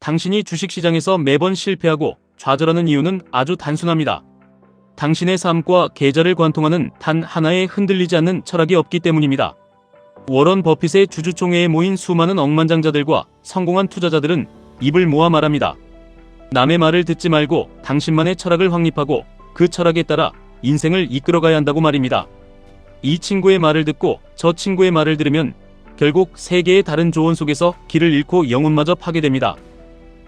당신이 주식시장에서 매번 실패하고 좌절하는 이유는 아주 단순합니다. 당신의 삶과 계좌를 관통하는 단 하나의 흔들리지 않는 철학이 없기 때문입니다. 워런 버핏의 주주총회에 모인 수많은 억만장자들과 성공한 투자자들은 입을 모아 말합니다. 남의 말을 듣지 말고 당신만의 철학을 확립하고 그 철학에 따라 인생을 이끌어가야 한다고 말입니다. 이 친구의 말을 듣고 저 친구의 말을 들으면 결국 세 개의 다른 조언 속에서 길을 잃고 영혼마저 파괴됩니다.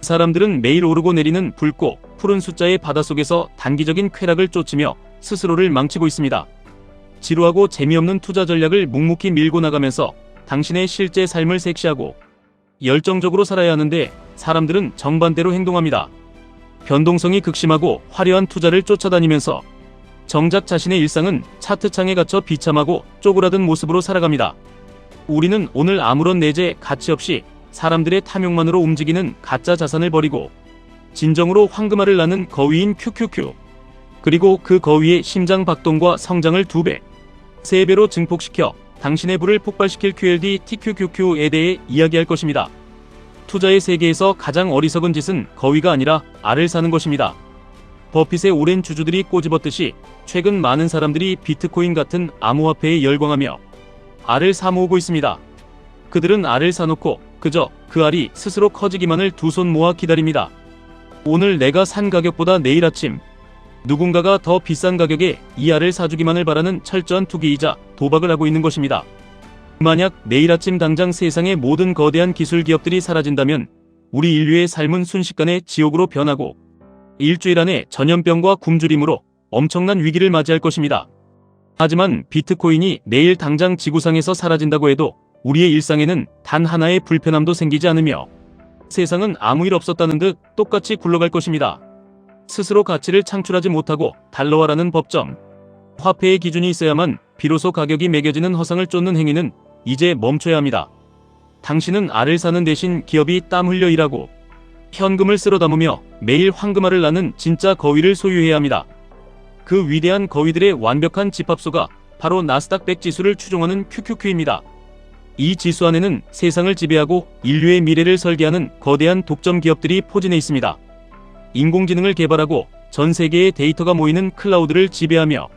사람들은 매일 오르고 내리는 붉고 푸른 숫자의 바닷속에서 단기적인 쾌락을 쫓으며 스스로를 망치고 있습니다. 지루하고 재미없는 투자 전략을 묵묵히 밀고 나가면서 당신의 실제 삶을 색시하고 열정적으로 살아야 하는데 사람들은 정반대로 행동합니다. 변동성이 극심하고 화려한 투자를 쫓아다니면서 정작 자신의 일상은 차트창에 갇혀 비참하고 쪼그라든 모습으로 살아갑니다. 우리는 오늘 아무런 내재, 가치 없이 사람들의 탐욕만으로 움직이는 가짜 자산을 버리고 진정으로 황금알을 낳는 거위인 QQQ, 그리고 그 거위의 심장 박동과 성장을 2배, 3배로 증폭시켜 당신의 부를 폭발시킬 QLD TQQQ에 대해 이야기할 것입니다. 투자의 세계에서 가장 어리석은 짓은 거위가 아니라 알을 사는 것입니다. 버핏의 오랜 주주들이 꼬집었듯이 최근 많은 사람들이 비트코인 같은 암호화폐에 열광하며 알을 사모으고 있습니다. 그들은 알을 사놓고 그저 그 알이 스스로 커지기만을 두 손 모아 기다립니다. 오늘 내가 산 가격보다 내일 아침 누군가가 더 비싼 가격에 이 알을 사주기만을 바라는 철저한 투기이자 도박을 하고 있는 것입니다. 만약 내일 아침 당장 세상의 모든 거대한 기술 기업들이 사라진다면 우리 인류의 삶은 순식간에 지옥으로 변하고 일주일 안에 전염병과 굶주림으로 엄청난 위기를 맞이할 것입니다. 하지만 비트코인이 내일 당장 지구상에서 사라진다고 해도 우리의 일상에는 단 하나의 불편함도 생기지 않으며 세상은 아무 일 없었다는 듯 똑같이 굴러갈 것입니다. 스스로 가치를 창출하지 못하고 달러화라는 법정, 화폐의 기준이 있어야만 비로소 가격이 매겨지는 허상을 쫓는 행위는 이제 멈춰야 합니다. 당신은 알을 사는 대신 기업이 땀 흘려 일하고 현금을 쓸어 담으며 매일 황금알을 낳는 진짜 거위를 소유해야 합니다. 그 위대한 거위들의 완벽한 집합소가 바로 나스닥 100 지수를 추종하는 QQQ입니다. 이 지수 안에는 세상을 지배하고 인류의 미래를 설계하는 거대한 독점 기업들이 포진해 있습니다. 인공지능을 개발하고 전 세계의 데이터가 모이는 클라우드를 지배하며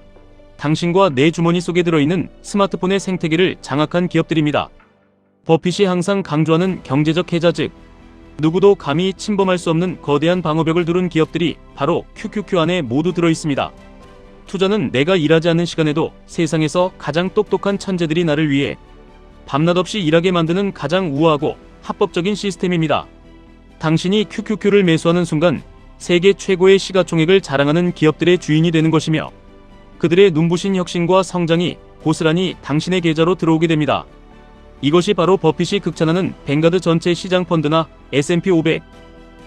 당신과 내 주머니 속에 들어있는 스마트폰의 생태계를 장악한 기업들입니다. 버핏이 항상 강조하는 경제적 해자, 즉 누구도 감히 침범할 수 없는 거대한 방어벽을 두른 기업들이 바로 QQQ 안에 모두 들어있습니다. 투자는 내가 일하지 않는 시간에도 세상에서 가장 똑똑한 천재들이 나를 위해 밤낮 없이 일하게 만드는 가장 우아하고 합법적인 시스템입니다. 당신이 QQQ를 매수하는 순간 세계 최고의 시가총액을 자랑하는 기업들의 주인이 되는 것이며 그들의 눈부신 혁신과 성장이 고스란히 당신의 계좌로 들어오게 됩니다. 이것이 바로 버핏이 극찬하는 뱅가드 전체 시장 펀드나 S&P 500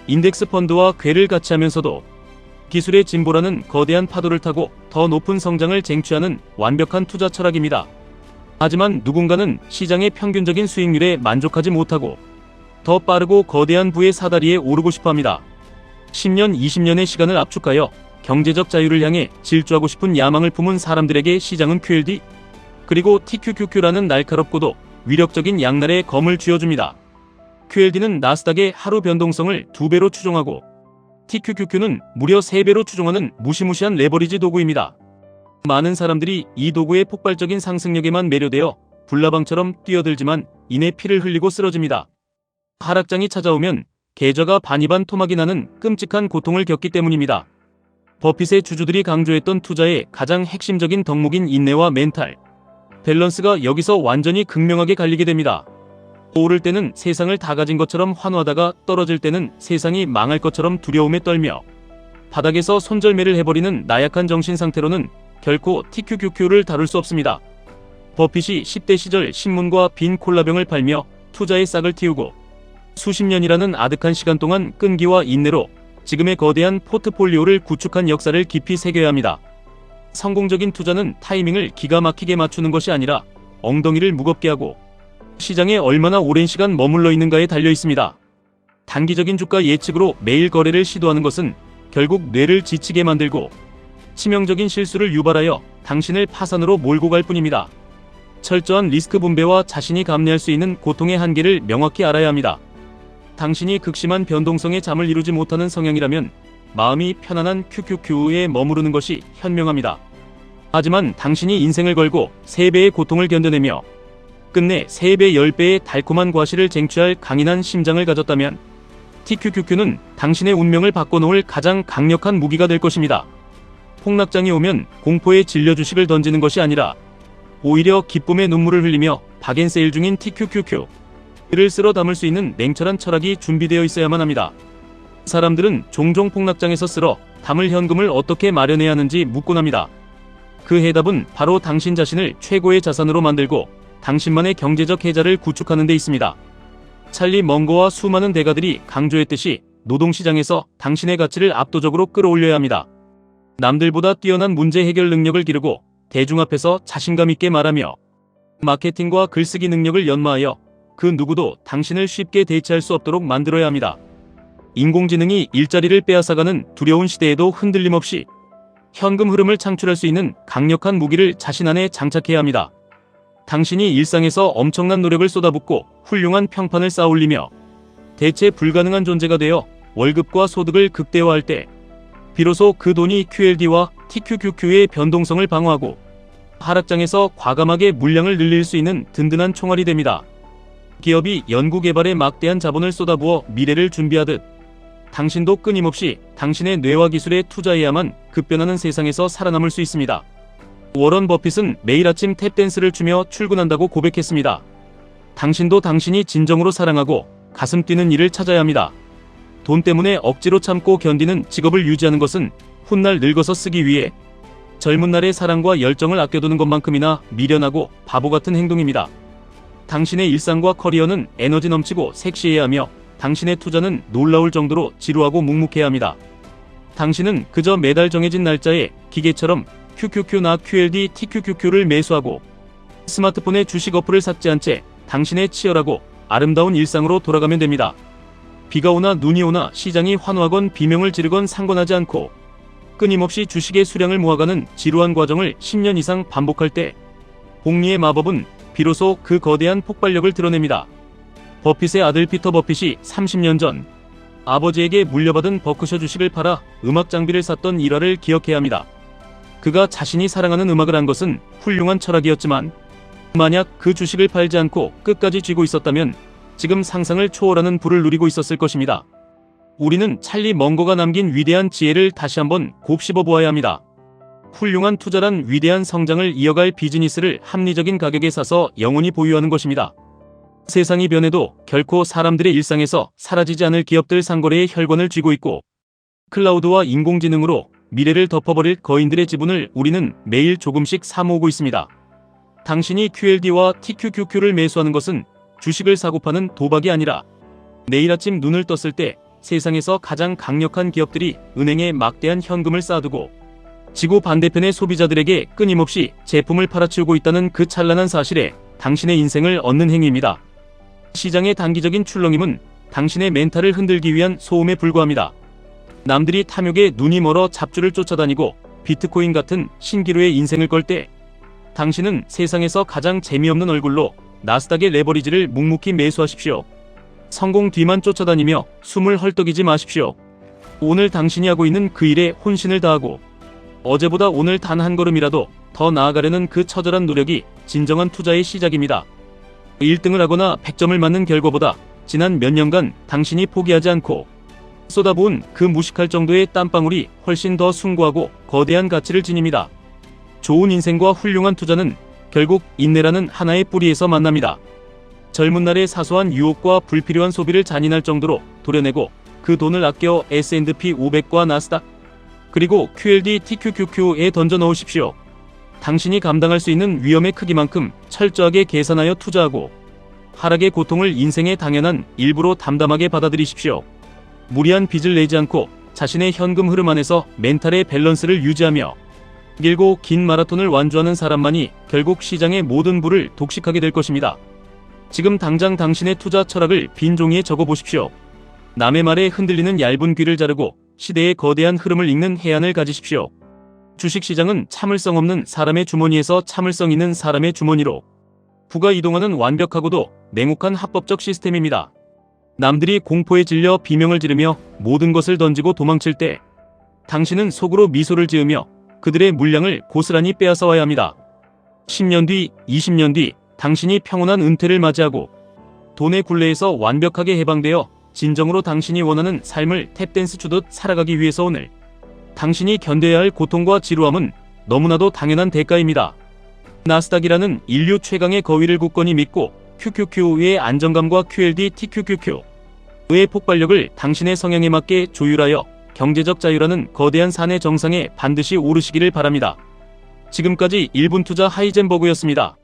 인덱스 펀드와 궤를 같이 하면서도 기술의 진보라는 거대한 파도를 타고 더 높은 성장을 쟁취하는 완벽한 투자 철학입니다. 하지만 누군가는 시장의 평균적인 수익률에 만족하지 못하고 더 빠르고 거대한 부의 사다리에 오르고 싶어합니다. 10년, 20년의 시간을 압축하여 경제적 자유를 향해 질주하고 싶은 야망을 품은 사람들에게 시장은 QLD 그리고 TQQQ라는 날카롭고도 위력적인 양날의 검을 쥐어줍니다. QLD는 나스닥의 하루 변동성을 2배로 추종하고 TQQQ는 무려 3배로 추종하는 무시무시한 레버리지 도구입니다. 많은 사람들이 이 도구의 폭발적인 상승력에만 매료되어 불나방처럼 뛰어들지만 이내 피를 흘리고 쓰러집니다. 하락장이 찾아오면 계좌가 반이반 토막이 나는 끔찍한 고통을 겪기 때문입니다. 버핏의 주주들이 강조했던 투자의 가장 핵심적인 덕목인 인내와 멘탈 밸런스가 여기서 완전히 극명하게 갈리게 됩니다. 오를 때는 세상을 다 가진 것처럼 환호하다가 떨어질 때는 세상이 망할 것처럼 두려움에 떨며 바닥에서 손절매를 해버리는 나약한 정신 상태로는 결코 TQQQ를 다룰 수 없습니다. 버핏이 10대 시절 신문과 빈 콜라병을 팔며 투자의 싹을 틔우고 수십 년이라는 아득한 시간 동안 끈기와 인내로 지금의 거대한 포트폴리오를 구축한 역사를 깊이 새겨야 합니다. 성공적인 투자는 타이밍을 기가 막히게 맞추는 것이 아니라 엉덩이를 무겁게 하고 시장에 얼마나 오랜 시간 머물러 있는가에 달려 있습니다. 단기적인 주가 예측으로 매일 거래를 시도하는 것은 결국 뇌를 지치게 만들고 치명적인 실수를 유발하여 당신을 파산으로 몰고 갈 뿐입니다. 철저한 리스크 분배와 자신이 감내할 수 있는 고통의 한계를 명확히 알아야 합니다. 당신이 극심한 변동성의 잠을 이루지 못하는 성향이라면 마음이 편안한 QQQ에 머무르는 것이 현명합니다. 하지만 당신이 인생을 걸고 3배의 고통을 견뎌내며 끝내 3배, 10배의 달콤한 과실을 쟁취할 강인한 심장을 가졌다면 TQQQ는 당신의 운명을 바꿔놓을 가장 강력한 무기가 될 것입니다. 폭락장이 오면 공포에 질려 주식을 던지는 것이 아니라 오히려 기쁨의 눈물을 흘리며 박앤세일 중인 TQQQ를 쓸어 담을 수 있는 냉철한 철학이 준비되어 있어야만 합니다. 사람들은 종종 폭락장에서 쓸어 담을 현금을 어떻게 마련해야 하는지 묻곤 합니다. 그 해답은 바로 당신 자신을 최고의 자산으로 만들고 당신만의 경제적 해자를 구축하는 데 있습니다. 찰리 먼거와 수많은 대가들이 강조했듯이 노동시장에서 당신의 가치를 압도적으로 끌어올려야 합니다. 남들보다 뛰어난 문제 해결 능력을 기르고 대중 앞에서 자신감 있게 말하며 마케팅과 글쓰기 능력을 연마하여 그 누구도 당신을 쉽게 대체할 수 없도록 만들어야 합니다. 인공지능이 일자리를 빼앗아가는 두려운 시대에도 흔들림 없이 현금 흐름을 창출할 수 있는 강력한 무기를 자신 안에 장착해야 합니다. 당신이 일상에서 엄청난 노력을 쏟아붓고 훌륭한 평판을 쌓아올리며 대체 불가능한 존재가 되어 월급과 소득을 극대화할 때 비로소 그 돈이 QLD와 TQQQ의 변동성을 방어하고 하락장에서 과감하게 물량을 늘릴 수 있는 든든한 총알이 됩니다. 기업이 연구개발에 막대한 자본을 쏟아부어 미래를 준비하듯 당신도 끊임없이 당신의 뇌와 기술에 투자해야만 급변하는 세상에서 살아남을 수 있습니다. 워런 버핏은 매일 아침 탭댄스를 추며 출근한다고 고백했습니다. 당신도 당신이 진정으로 사랑하고 가슴 뛰는 일을 찾아야 합니다. 돈 때문에 억지로 참고 견디는 직업을 유지하는 것은 훗날 늙어서 쓰기 위해 젊은 날의 사랑과 열정을 아껴두는 것만큼이나 미련하고 바보 같은 행동입니다. 당신의 일상과 커리어는 에너지 넘치고 섹시해야 하며 당신의 투자는 놀라울 정도로 지루하고 묵묵해야 합니다. 당신은 그저 매달 정해진 날짜에 기계처럼 QQQ나 QLD, TQQQ를 매수하고 스마트폰에 주식 어플을 삭제한 채 당신의 치열하고 아름다운 일상으로 돌아가면 됩니다. 비가 오나 눈이 오나 시장이 환호하건 비명을 지르건 상관하지 않고 끊임없이 주식의 수량을 모아가는 지루한 과정을 10년 이상 반복할 때 복리의 마법은 비로소 그 거대한 폭발력을 드러냅니다. 버핏의 아들 피터 버핏이 30년 전 아버지에게 물려받은 버크셔 주식을 팔아 음악 장비를 샀던 일화를 기억해야 합니다. 그가 자신이 사랑하는 음악을 한 것은 훌륭한 철학이었지만 만약 그 주식을 팔지 않고 끝까지 쥐고 있었다면 지금 상상을 초월하는 부를 누리고 있었을 것입니다. 우리는 찰리 먼거가 남긴 위대한 지혜를 다시 한번 곱씹어 보아야 합니다. 훌륭한 투자란 위대한 성장을 이어갈 비즈니스를 합리적인 가격에 사서 영원히 보유하는 것입니다. 세상이 변해도 결코 사람들의 일상에서 사라지지 않을 기업들 상거래의 혈관을 쥐고 있고 클라우드와 인공지능으로 미래를 덮어버릴 거인들의 지분을 우리는 매일 조금씩 사모으고 있습니다. 당신이 QLD와 TQQQ를 매수하는 것은 주식을 사고 파는 도박이 아니라 내일 아침 눈을 떴을 때 세상에서 가장 강력한 기업들이 은행에 막대한 현금을 쌓아두고 지구 반대편의 소비자들에게 끊임없이 제품을 팔아치우고 있다는 그 찬란한 사실에 당신의 인생을 얻는 행위입니다. 시장의 단기적인 출렁임은 당신의 멘탈을 흔들기 위한 소음에 불과합니다. 남들이 탐욕에 눈이 멀어 잡주를 쫓아다니고 비트코인 같은 신기루의 인생을 걸 때 당신은 세상에서 가장 재미없는 얼굴로 나스닥의 레버리지를 묵묵히 매수하십시오. 성공 뒤만 쫓아다니며 숨을 헐떡이지 마십시오. 오늘 당신이 하고 있는 그 일에 혼신을 다하고 어제보다 오늘 단 한 걸음이라도 더 나아가려는 그 처절한 노력이 진정한 투자의 시작입니다. 1등을 하거나 100점을 맞는 결과보다 지난 몇 년간 당신이 포기하지 않고 쏟아부은 그 무식할 정도의 땀방울이 훨씬 더 숭고하고 거대한 가치를 지닙니다. 좋은 인생과 훌륭한 투자는 결국 인내라는 하나의 뿌리에서 만납니다. 젊은 날의 사소한 유혹과 불필요한 소비를 잔인할 정도로 도려내고 그 돈을 아껴 S&P 500과 나스닥 그리고 QLD, TQQQ에 던져 넣으십시오. 당신이 감당할 수 있는 위험의 크기만큼 철저하게 계산하여 투자하고 하락의 고통을 인생의 당연한 일부로 담담하게 받아들이십시오. 무리한 빚을 내지 않고 자신의 현금 흐름 안에서 멘탈의 밸런스를 유지하며 길고 긴 마라톤을 완주하는 사람만이 결국 시장의 모든 부를 독식하게 될 것입니다. 지금 당장 당신의 투자 철학을 빈 종이에 적어보십시오. 남의 말에 흔들리는 얇은 귀를 자르고 시대의 거대한 흐름을 읽는 해안을 가지십시오. 주식시장은 참을성 없는 사람의 주머니에서 참을성 있는 사람의 주머니로 부가 이동하는 완벽하고도 냉혹한 합법적 시스템입니다. 남들이 공포에 질려 비명을 지르며 모든 것을 던지고 도망칠 때 당신은 속으로 미소를 지으며 그들의 물량을 고스란히 빼앗아 와야 합니다. 10년 뒤, 20년 뒤 당신이 평온한 은퇴를 맞이하고 돈의 굴레에서 완벽하게 해방되어 진정으로 당신이 원하는 삶을 탭댄스 추듯 살아가기 위해서 오늘 당신이 견뎌야 할 고통과 지루함은 너무나도 당연한 대가입니다. 나스닥이라는 인류 최강의 거위를 굳건히 믿고 QQQ의 안정감과 QLD TQQQ의 폭발력을 당신의 성향에 맞게 조율하여 경제적 자유라는 거대한 산의 정상에 반드시 오르시기를 바랍니다. 지금까지 1분 투자 하이젠버그였습니다.